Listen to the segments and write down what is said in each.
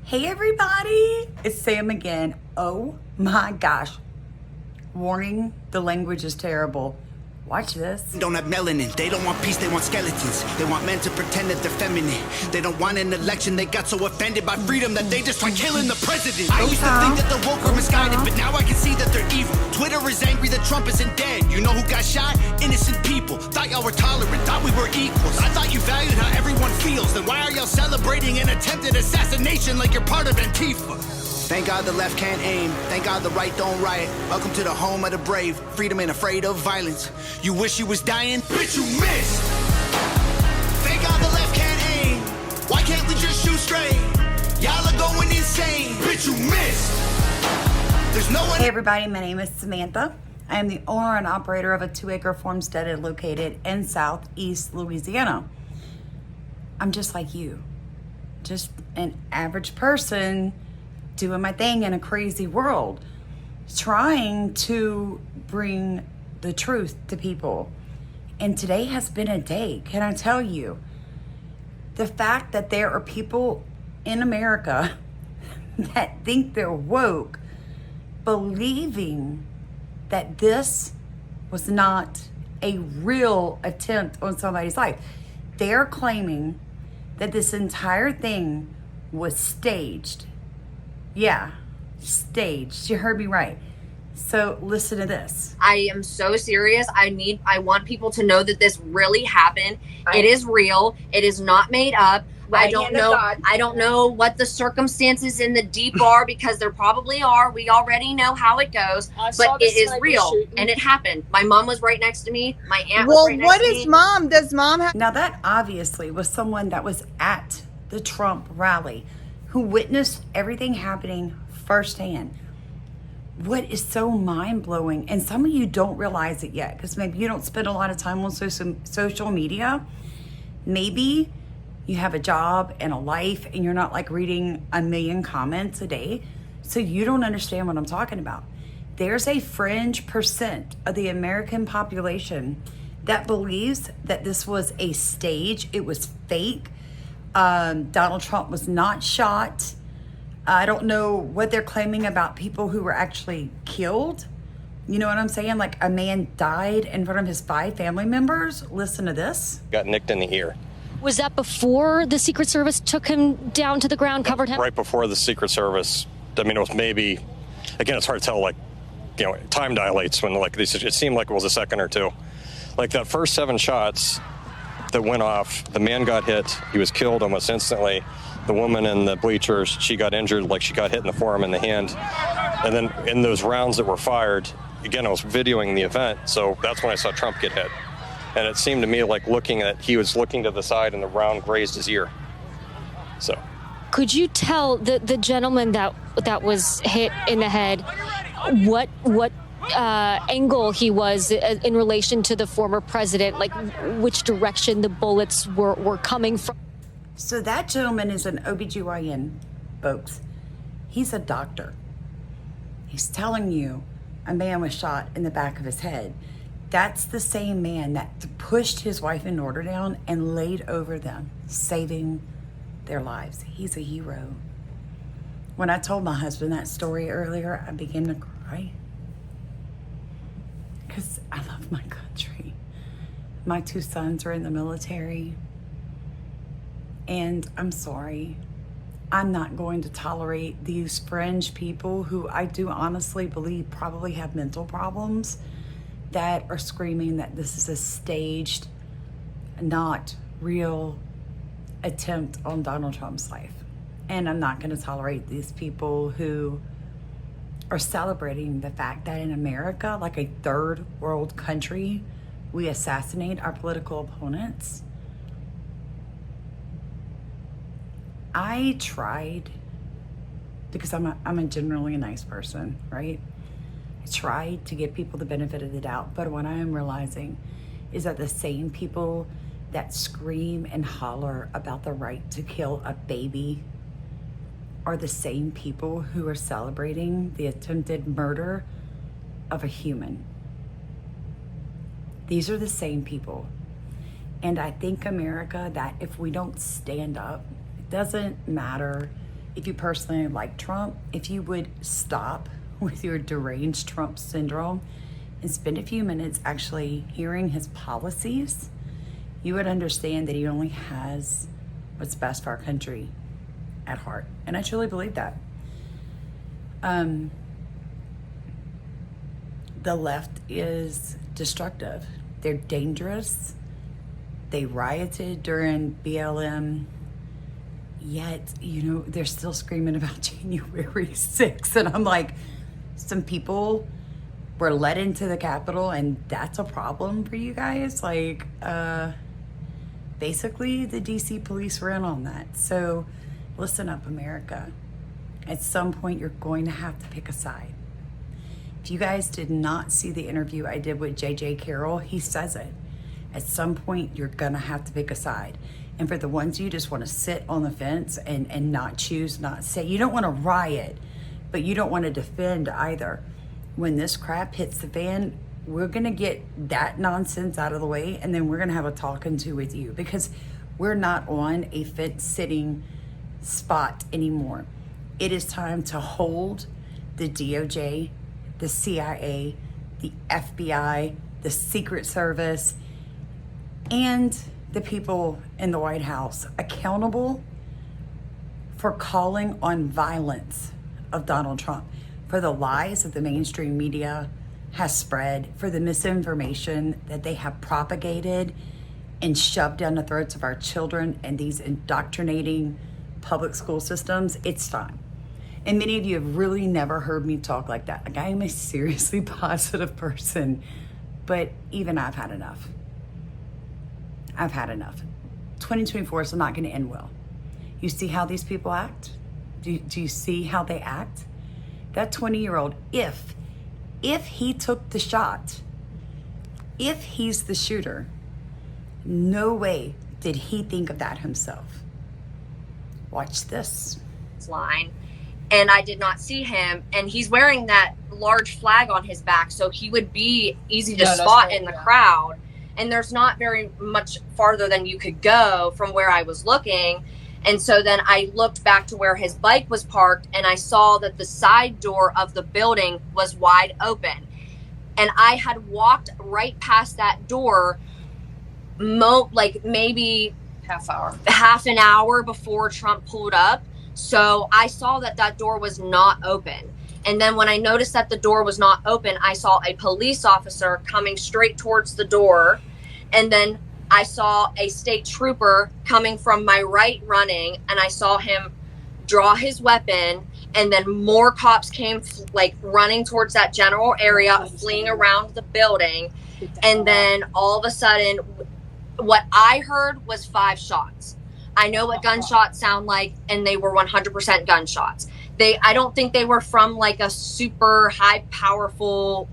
Hey everybody, it's Sam again. Oh my gosh. Warning, the language is terrible. Watch this. Don't have melanin, they don't want peace, they want skeletons. They want men to pretend that they're feminine. They don't want an election, they got so offended by freedom that they just try killing the president. I used to think that the woke were misguided, but now I can see that they're evil. Twitter is angry that Trump isn't dead. You know who got shot? Innocent people. Thought y'all were tolerant, thought we were equals. I thought you valued how everyone feels. Then why are y'all celebrating an attempted assassination like you're part of Antifa? Thank God the left can't aim. Thank God the right don't riot. Welcome to the home of the brave. Freedom ain't afraid of violence. You wish you was dying? Bitch, you missed. Thank God the left can't aim. Why can't we just shoot straight? Y'all are going insane. Bitch, you missed. There's no one. Hey everybody, my name is Samantha. I am the owner and operator of a 2-acre farmstead located in southeast Louisiana. I'm just like you. Just an average person doing my thing in a crazy world, trying to bring the truth to people. And today has been a day, can I tell you? The fact that there are people in America that think they're woke, believing that this was not a real attempt on somebody's life. They're claiming that this entire thing was staged. Yeah, staged. You heard me right. So listen to this. I am so serious. I want people to know that this really happened. It is real. It is not made up. I don't know what the circumstances in the deep are, because there probably are. We already know how it goes, but it is real and it happened. My mom was right next to me. My aunt was right next to me. What is mom? Does mom have? Now that obviously was someone that was at the Trump rally, who witnessed everything happening firsthand. What is so mind-blowing, and some of you don't realize it yet, because maybe you don't spend a lot of time on social media. Maybe you have a job and a life and you're not like reading a million comments a day, so you don't understand what I'm talking about. There's a fringe percent of the American population that believes that this was a stage, it was fake. Donald Trump was not shot. I don't know what they're claiming about people who were actually killed. You know what I'm saying? Like a man died in front of his 5 family members. Listen to this. Got nicked in the ear. Was that before the Secret Service took him down to the ground, covered him? Right before the Secret Service. I mean, it was maybe, again, it's hard to tell, like, you know, time dilates when, like, it seemed like it was a second or two. Like that first 7 shots that went off, the man got hit, he was killed almost instantly. The woman in the bleachers, she got injured, like she got hit in the forearm and the hand. And then in those rounds that were fired, again, I was videoing the event, so that's when I saw Trump get hit. And it seemed to me like he was looking to the side and the round grazed his ear. So. Could you tell the gentleman that was hit in the head what angle he was in relation to the former president, like which direction the bullets were coming from? So that gentleman is an OBGYN, folks. He's a doctor. He's telling you a man was shot in the back of his head. That's the same man that pushed his wife and daughter down and laid over them, saving their lives. He's a hero. When I told my husband that story earlier, I began to cry. Because I love my country. My 2 sons are in the military. And I'm sorry. I'm not going to tolerate these fringe people who I do honestly believe probably have mental problems that are screaming that this is a staged, not real attempt on Donald Trump's life. And I'm not going to tolerate these people who are celebrating the fact that in America, like a third world country, we assassinate our political opponents. I tried, because I'm a generally nice person, right? I tried to give people the benefit of the doubt, but what I am realizing is that the same people that scream and holler about the right to kill a baby are the same people who are celebrating the attempted murder of a human. These are the same people. And I think America, that if we don't stand up, it doesn't matter if you personally like Trump, if you would stop with your deranged Trump syndrome and spend a few minutes actually hearing his policies, you would understand that he only has what's best for our country at heart. And I truly believe that. The left is destructive. They're dangerous. They rioted during BLM, yet, they're still screaming about January 6th. And I'm like, some people were let into the Capitol, and that's a problem for you guys? Like, basically, the DC police were in on that. So, listen up, America. At some point, you're going to have to pick a side. If you guys did not see the interview I did with JJ Carroll, he says it. At some point, you're going to have to pick a side. And for the ones you just want to sit on the fence and not choose, not say, you don't want to riot, but you don't want to defend either. When this crap hits the fan, we're going to get that nonsense out of the way, and then we're going to have a talking to with you, because we're not on a fence sitting spot anymore. It is time to hold the DOJ, the CIA, the FBI, the Secret Service, and the people in the White House accountable for calling on violence of Donald Trump, for the lies that the mainstream media has spread, for the misinformation that they have propagated and shoved down the throats of our children and these indoctrinating public school systems. It's time. And many of you have really never heard me talk like that. Like, I am a seriously positive person, but even I've had enough. I've had enough. 2024 is not going to end well. You see how these people act? Do you see how they act? That 20-year-old, if he took the shot, if he's the shooter, no way did he think of that himself. Watch this. Line. And I did not see him, and he's wearing that large flag on his back, so he would be easy to spot in the crowd. And there's not very much farther than you could go from where I was looking. And so then I looked back to where his bike was parked, and I saw that the side door of the building was wide open. And I had walked right past that door, like maybe half an hour before Trump pulled up. So I saw that door was not open. And then when I noticed that the door was not open, I saw a police officer coming straight towards the door. And then I saw a state trooper coming from my right running, and I saw him draw his weapon. And then more cops came running towards that general area, fleeing around the building. And then all of a sudden, what I heard was 5 shots. I know what gunshots sound like, and they were 100% gunshots. I don't think they were from like a super high powerful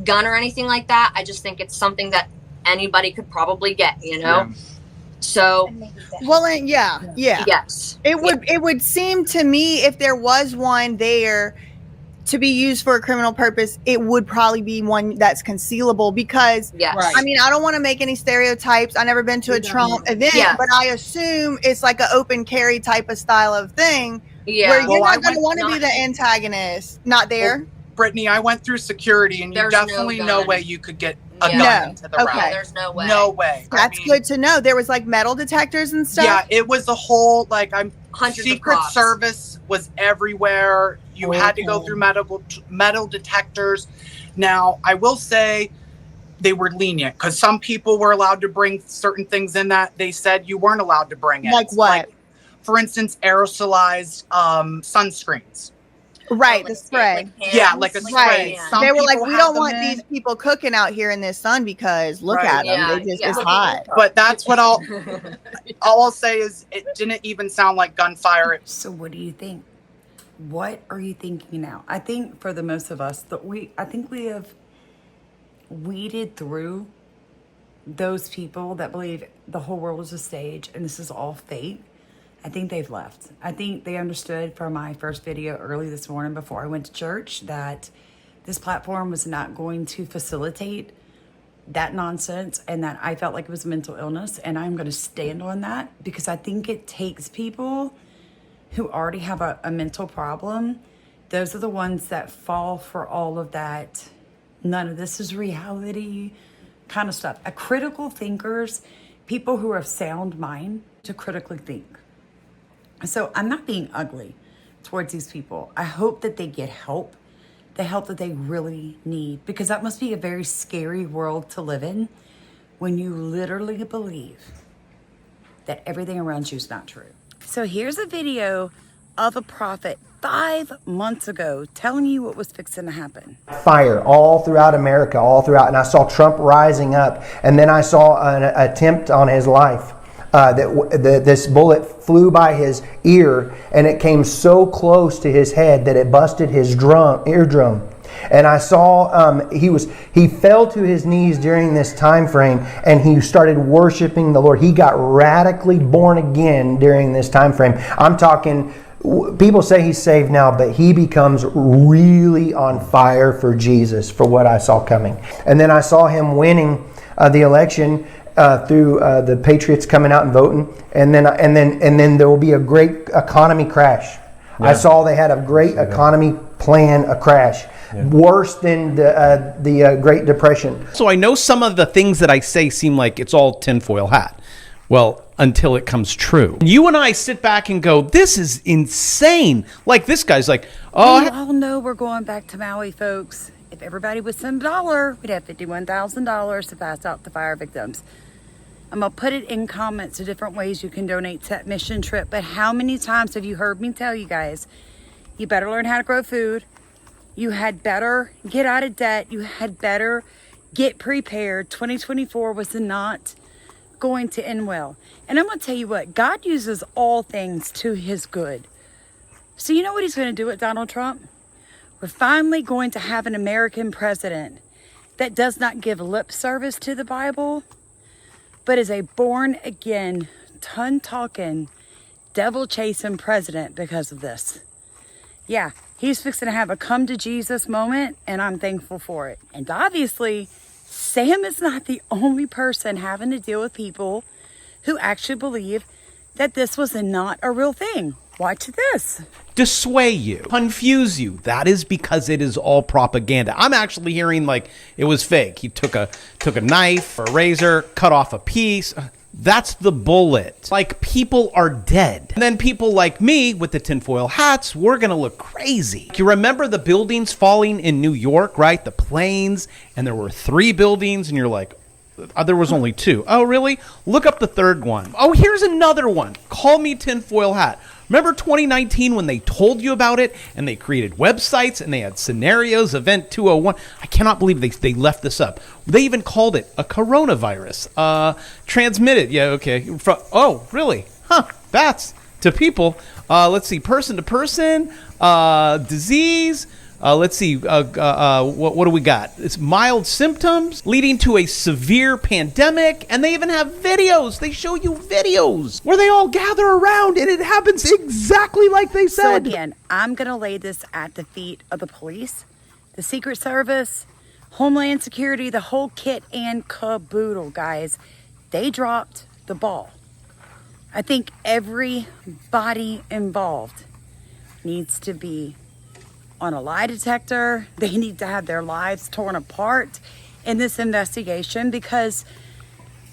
gun or anything like that. I just think it's something that anybody could probably get, Yeah. So, well, and yes, it would seem to me, if there was one there to be used for a criminal purpose, it would probably be one that's concealable, because I mean, I don't want to make any stereotypes. I've never been to a Trump event, but I assume it's like an open carry type of style of thing, where you're not going to want to be the antagonist. Not there. Well, Brittany, I went through security, and there's definitely no way you could get a gun into the rally. There's no way. No way. That's good to know. There was metal detectors and stuff. Yeah, it was a whole Secret Service was everywhere. You had to go through metal detectors. Now, I will say they were lenient, because some people were allowed to bring certain things in that they said you weren't allowed to bring in. Like what? For instance, aerosolized sunscreens. Right, the spray. Like a spray. Right. They were like, we don't want these people cooking out here in this sun, because look at them. It's hot. But that's what all I'll say is it didn't even sound like gunfire. So what do you think? What are you thinking now? I think for the most of us, I think we have weeded through those people that believe the whole world is a stage and this is all fake. I think they've left. I think they understood from my first video early this morning before I went to church that this platform was not going to facilitate that nonsense, and that I felt like it was a mental illness, and I'm going to stand on that, because I think it takes people who already have a mental problem, those are the ones that fall for all of that. None of this is reality kind of stuff. Critical thinkers, people who are of sound mind to critically think. So I'm not being ugly towards these people. I hope that they get help, the help that they really need, because that must be a very scary world to live in when you literally believe that everything around you is not true. So here's a video of a prophet 5 months ago telling you what was fixing to happen. Fire all throughout America, all throughout, and I saw Trump rising up, and then I saw an attempt on his life. This bullet flew by his ear, and it came so close to his head that it busted his eardrum. And I saw he fell to his knees during this time frame, and he started worshiping the Lord. He got radically born again during this time frame. I'm talking, people say he's saved now, but he becomes really on fire for Jesus, for what I saw coming. And then I saw him winning the election through the Patriots coming out and voting, and then there will be a great economy crash. Yeah. I saw they had a great economy plan, a crash. Yeah. Worse than the Great Depression. So I know some of the things that I say seem like it's all tinfoil hat. Well, until it comes true. You and I sit back and go, this is insane. Like this guy's like, oh. We all know we're going back to Maui, folks. If everybody would send $1, we'd have $51,000 to pass out to fire victims. I'm going to put it in comments of different ways you can donate to that mission trip. But how many times have you heard me tell you guys, you better learn how to grow food. You had better get out of debt. You had better get prepared. 2024 was not going to end well. And I'm going to tell you what, God uses all things to his good. So you know what he's going to do with Donald Trump? We're finally going to have an American president that does not give lip service to the Bible, but is a born-again, tongue-talking, devil-chasing president because of this. Yeah, he's fixing to have a come-to-Jesus moment, and I'm thankful for it. And obviously, Sam is not the only person having to deal with people who actually believe that this was not a real thing. Watch this. Dissuade you, confuse you. That is because it is all propaganda. I'm actually hearing like it was fake. He took a knife or a razor, cut off a piece. That's the bullet. Like, people are dead. And then people like me with the tinfoil hats, we're going to look crazy. You remember the buildings falling in New York, right? The planes, and there were 3 buildings, and you're like, there was only 2. Oh, really? Look up the 3rd one. Oh, here's another one. Call me tinfoil hat. Remember 2019 when they told you about it and they created websites and they had scenarios, Event 201? I cannot believe they left this up. They even called it a coronavirus. Transmitted. Yeah, okay. Oh, really? Huh. Bats to people. Let's see. Person to person. Disease. Let's see, what do we got? It's mild symptoms leading to a severe pandemic, and they even have videos. They show you videos where they all gather around, and it happens exactly like they said. So again, I'm going to lay this at the feet of the police, the Secret Service, Homeland Security, the whole kit and caboodle, guys. They dropped the ball. I think everybody involved needs to be on a lie detector. They need to have their lives torn apart in this investigation, because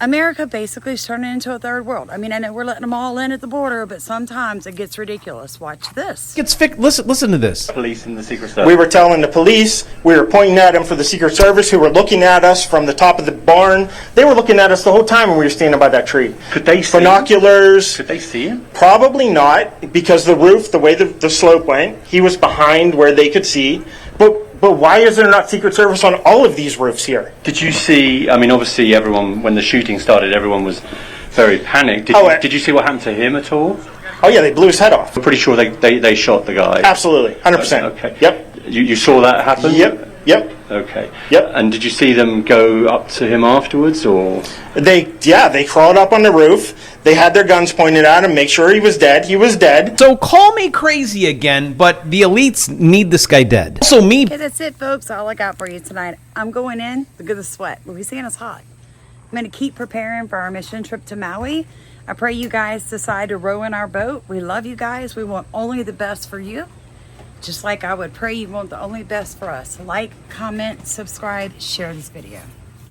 America basically is turning into a third world. I mean, I know we're letting them all in at the border, but sometimes it gets ridiculous. Watch this. Listen to this. Police and the Secret Service. We were telling the police, we were pointing at them for the Secret Service, who were looking at us from the top of the barn. They were looking at us the whole time when we were standing by that tree. Could they see binoculars? Could they see him? Probably not, because the roof, the way the slope went, he was behind where they could see. But why is there not Secret Service on all of these roofs here? Did you see, I mean, obviously everyone, when the shooting started, everyone was very panicked. Did you see what happened to him at all? Oh yeah, they blew his head off. I'm pretty sure they shot the guy. Absolutely, 100%. Okay. Yep. You saw that happen? Yep. Okay. Yep. And did you see them go up to him afterwards, or? They crawled up on the roof. They had their guns pointed at him, make sure he was dead. He was dead. So call me crazy again, but the elites need this guy dead. So me. Okay, that's it, folks. All I got for you tonight. I'm going in. Look at the sweat. Louisiana's hot. I'm going to keep preparing for our mission trip to Maui. I pray you guys decide to row in our boat. We love you guys. We want only the best for you. Just like I would pray you want the only best for us. Like, comment, subscribe, share this video.